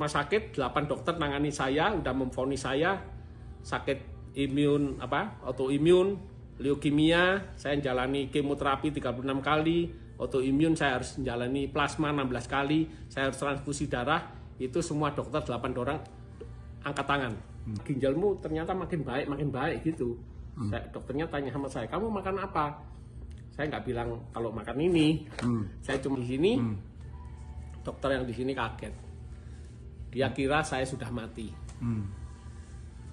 Rumah sakit 8 dokter nangani saya, udah memvonis saya sakit imun autoimun, leukemia, saya jalani kemoterapi 36 kali, autoimun saya harus menjalani plasma 16 kali, saya harus transfusi darah, itu semua dokter 8 orang angkat tangan. Ginjalmu ternyata makin baik gitu. Dokternya tanya sama saya, kamu makan apa? Saya nggak bilang kalau makan ini, saya cuma di sini. Dokter yang di sini kaget. Dia kira saya sudah mati.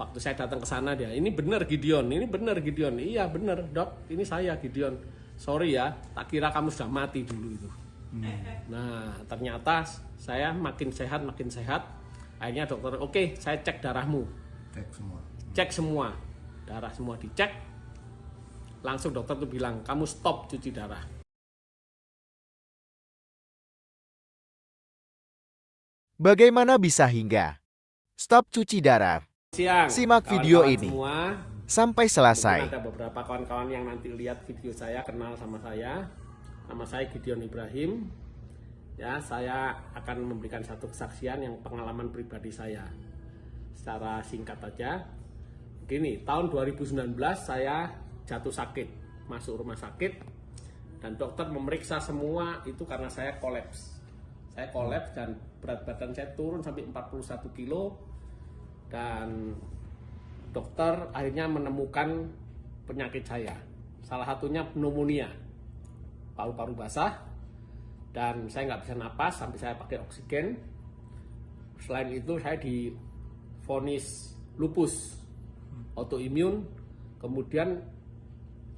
Waktu saya datang ke sana dia, ini benar Gideon, ini benar Gideon. Iya benar dok, ini saya Gideon. Sorry ya, tak kira kamu sudah mati dulu itu. Nah ternyata saya makin sehat. Akhirnya dokter, oke, saya cek darahmu. Cek semua, darah semua dicek. Langsung dokter tuh bilang, kamu stop cuci darah. Bagaimana bisa hingga stop cuci darah? Siang, Simak video ini semua. sampai Mungkin selesai. ada beberapa kawan-kawan yang nanti lihat video saya kenal sama saya. Nama saya Gideon Ibrahim. Ya, saya akan memberikan satu kesaksian yang pengalaman pribadi saya. Secara singkat aja. Begini, tahun 2019 saya jatuh sakit, masuk rumah sakit dan dokter memeriksa semua itu karena saya kolaps. Saya kolaps dan berat badan saya turun sampai 41 kilo dan dokter akhirnya menemukan penyakit saya. Salah satunya pneumonia, paru-paru basah, dan saya nggak bisa napas sampai saya pakai oksigen. Selain itu saya divonis lupus autoimun, kemudian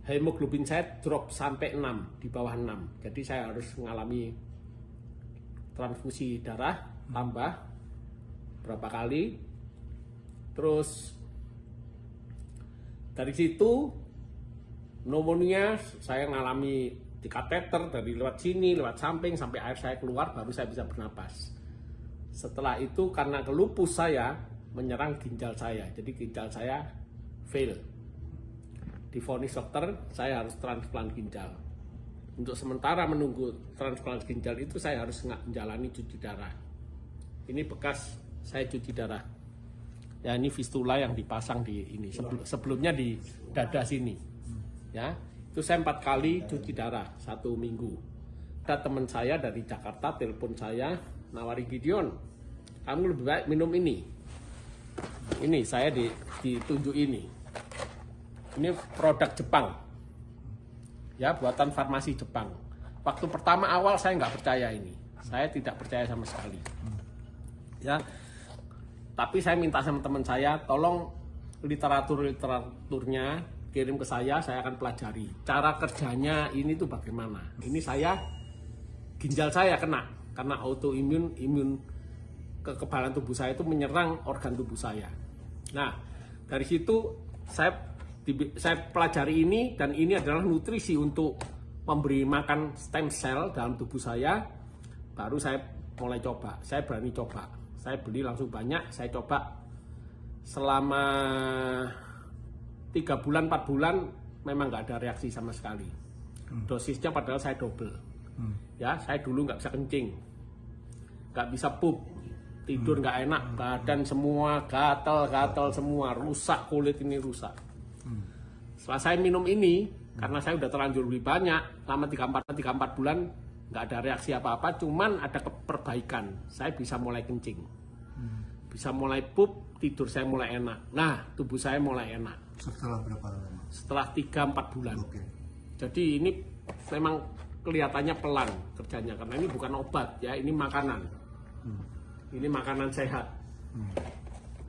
hemoglobin saya drop sampai 6, di bawah 6. Jadi saya harus mengalami transfusi darah tambah berapa kali. Terus dari situ pneumonia saya mengalami di kateter dari lewat sini, lewat samping sampai air saya keluar baru saya bisa bernapas. Setelah itu karena kelupus saya menyerang ginjal saya, jadi ginjal saya fail. Divonis dokter saya harus transplant ginjal. Untuk sementara menunggu transplant ginjal itu saya harus menjalani cuci darah. Ini bekas saya cuci darah. Ya ini fistula yang dipasang di ini. Sebelumnya di dada sini. Ya itu saya 4 kali cuci darah 1 minggu. Ada teman saya dari Jakarta telepon saya, nawari Gideon, kamu lebih baik minum ini. Ini saya ditunjuk ini. Ini produk Jepang. Ya, buatan farmasi Jepang. Waktu pertama awal saya nggak percaya ini. Saya tidak percaya sama sekali. Ya, tapi saya minta sama teman saya, tolong literaturnya kirim ke saya akan pelajari. Cara kerjanya ini tuh bagaimana. Ini saya, ginjal saya kena, karena autoimun, kekebalan tubuh saya itu menyerang organ tubuh saya. Nah, dari situ saya pelajari ini, dan ini adalah nutrisi untuk memberi makan stem cell dalam tubuh saya. Baru saya mulai coba, saya berani coba, saya beli langsung banyak, saya coba selama 3 bulan 4 bulan memang nggak ada reaksi sama sekali. Dosisnya padahal saya double. Ya, saya dulu nggak bisa kencing, nggak bisa pup, tidur nggak enak, badan semua gatal semua, rusak, kulit ini rusak. Setelah saya minum ini, karena saya udah terlanjur beli banyak, selama 3-4 bulan nggak ada reaksi apa-apa, cuman ada perbaikan. Saya bisa mulai kencing, bisa mulai pup, tidur saya mulai enak. Nah, tubuh saya mulai enak. Setelah berapa lama? Setelah 3-4 bulan. Oke. Jadi ini memang kelihatannya pelan kerjanya, karena ini bukan obat ya, ini makanan. Ini makanan sehat.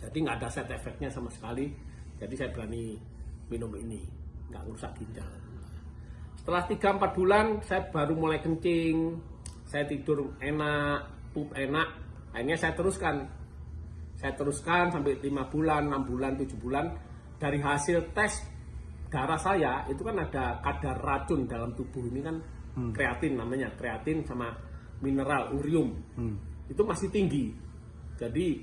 Jadi nggak ada side effect-nya sama sekali. Jadi saya berani minum ini, nggak rusak ginjal. Setelah 3-4 bulan saya baru mulai kencing, saya tidur enak, pup enak. Akhirnya saya teruskan sampai 5 bulan, 6 bulan, 7 bulan. Dari hasil tes darah saya itu kan ada kadar racun dalam tubuh ini kan, kreatin namanya, kreatin sama mineral urium, itu masih tinggi. Jadi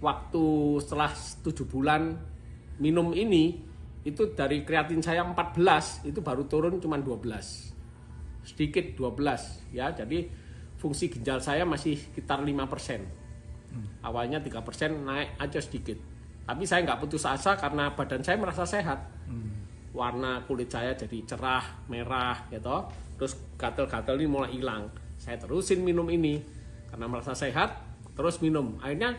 waktu setelah 7 bulan minum ini, itu dari kreatin saya 14 itu baru turun cuma 12, sedikit 12 ya. Jadi fungsi ginjal saya masih sekitar 5%. Awalnya 3% naik aja sedikit. Tapi saya nggak putus asa karena badan saya merasa sehat. Warna kulit saya jadi cerah, merah gitu. Terus gatal-gatal ini mulai hilang. Saya terusin minum ini karena merasa sehat, terus minum. Akhirnya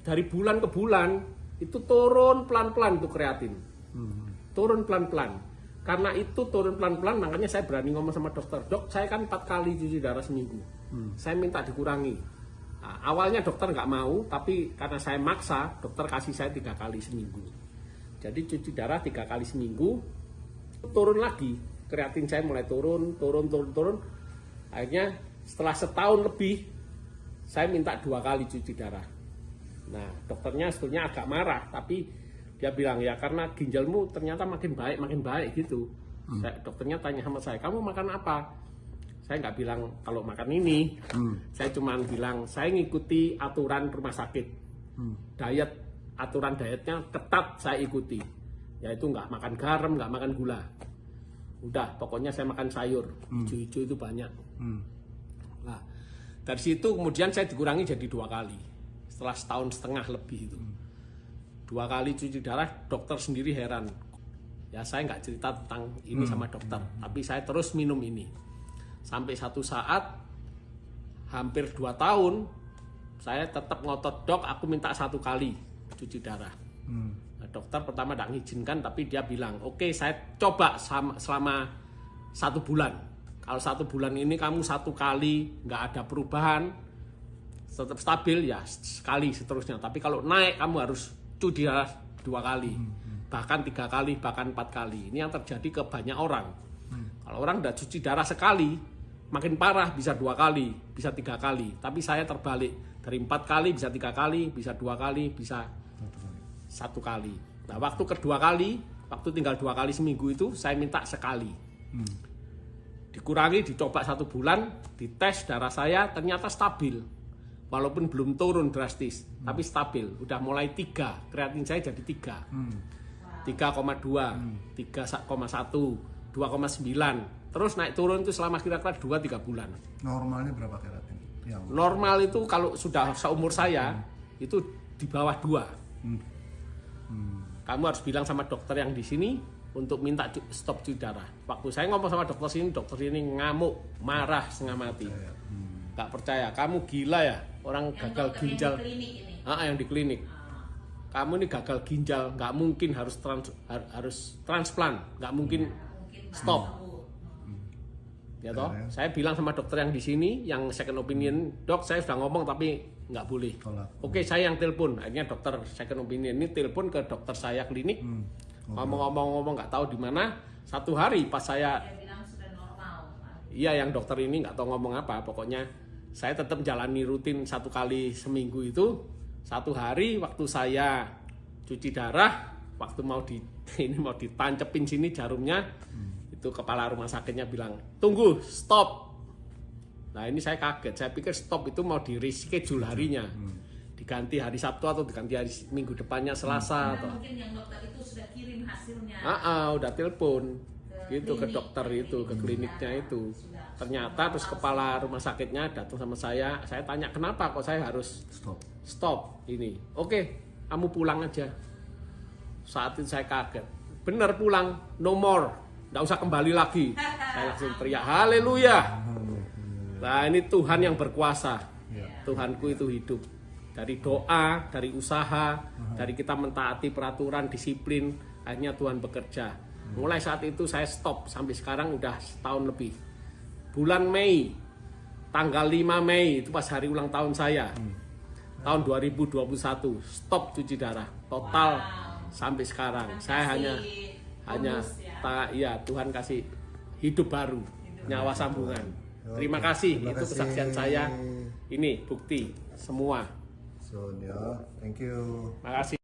dari bulan ke bulan itu turun pelan-pelan tuh kreatin. Turun pelan-pelan. Karena itu turun pelan-pelan, makanya saya berani ngomong sama dokter. Dok, saya kan 4 kali cuci darah seminggu. Saya minta dikurangi. Nah, awalnya dokter nggak mau, tapi karena saya maksa, dokter kasih saya 3 kali seminggu. Jadi cuci darah 3 kali seminggu, turun lagi. Kreatin saya mulai turun. Akhirnya setelah setahun lebih, saya minta 2 kali cuci darah. Nah, dokternya sebetulnya agak marah, tapi dia bilang, ya karena ginjalmu ternyata makin baik gitu. Dokternya tanya sama saya, kamu makan apa? Saya nggak bilang kalau makan ini, saya cuma bilang saya ngikuti aturan rumah sakit. Aturan dietnya ketat saya ikuti, yaitu nggak makan garam, nggak makan gula. Udah, pokoknya saya makan sayur, hijau-hijau itu banyak. Nah, dari situ kemudian saya dikurangi jadi 2 kali, setelah setahun setengah lebih itu. 2 kali cuci darah, dokter sendiri heran. Ya saya nggak cerita tentang ini sama dokter, tapi saya terus minum ini. Sampai satu saat, hampir 2 tahun, saya tetap ngotot, dok aku minta 1 kali cuci darah. Nah, dokter pertama tidak mengizinkan, tapi dia bilang, oke, saya coba selama 1 bulan. Kalau 1 bulan ini kamu 1 kali nggak ada perubahan, tetap stabil ya sekali seterusnya. Tapi kalau naik kamu harus cuci darah 2 kali, bahkan 3 kali, bahkan 4 kali. Ini yang terjadi ke banyak orang. Kalau orang udah cuci darah sekali, makin parah bisa 2 kali, bisa 3 kali. Tapi saya terbalik, dari 4 kali bisa 3 kali, bisa 2 kali, bisa 1 kali. Nah waktu kedua kali, waktu tinggal 2 kali seminggu itu, saya minta sekali. Dikurangi, dicoba 1 bulan, dites darah saya ternyata stabil. Walaupun belum turun drastis, tapi stabil. Udah mulai 3, kreatin saya jadi 3. 3,2, 3,1, 2,9. Terus naik turun itu selama kira-kira 2-3 bulan. Normalnya berapa keratin? Normal itu kalau sudah seumur saya, itu di bawah 2. Kamu harus bilang sama dokter yang di sini untuk minta stop cuci darah. Waktu saya ngomong sama dokter sini ngamuk, marah setengah mati. Gak percaya, kamu gila ya, orang yang gagal ginjal. Yang di klinik. Kamu ini gagal ginjal, nggak mungkin harus transplant, nggak mungkin stop. Ya toh, saya bilang sama dokter yang di sini, yang second opinion, dok saya sudah ngomong tapi nggak boleh. Oke, saya yang telepon. Akhirnya dokter second opinion ini telepon ke dokter saya klinik, ngomong-ngomong nggak tahu di mana. 1 hari pas saya, iya yang dokter ini nggak tahu ngomong apa, pokoknya saya tetap jalani rutin 1 kali seminggu itu. 1 hari waktu saya cuci darah, waktu mau ditancepin sini jarumnya, itu kepala rumah sakitnya bilang, tunggu, stop. Nah ini saya kaget, saya pikir stop itu mau di reschedule harinya, diganti hari Sabtu atau diganti hari Minggu depannya Selasa. Atau mungkin yang dokter itu sudah kirim hasilnya. Udah telepon gitu ke dokter itu, ke kliniknya itu. Ternyata terus kepala rumah sakitnya datang sama saya tanya kenapa kok saya harus stop ini. Oke, kamu pulang aja. Saat itu saya kaget, bener pulang, no more. Nggak usah kembali lagi. Saya langsung teriak haleluya. Nah ini Tuhan yang berkuasa. Tuhanku itu hidup. Dari doa, dari usaha, dari kita mentaati peraturan, disiplin, akhirnya Tuhan bekerja. Mulai saat itu saya stop, sampai sekarang udah 1 tahun lebih. Bulan Mei, tanggal 5 Mei itu pas hari ulang tahun saya. Tahun 2021, stop cuci darah total sampai sekarang. Saya hanya Tuhan kasih hidup baru, nyawa sambungan. Terima kasih, itu kesaksian saya. Ini bukti semua. Thank you. Makasih.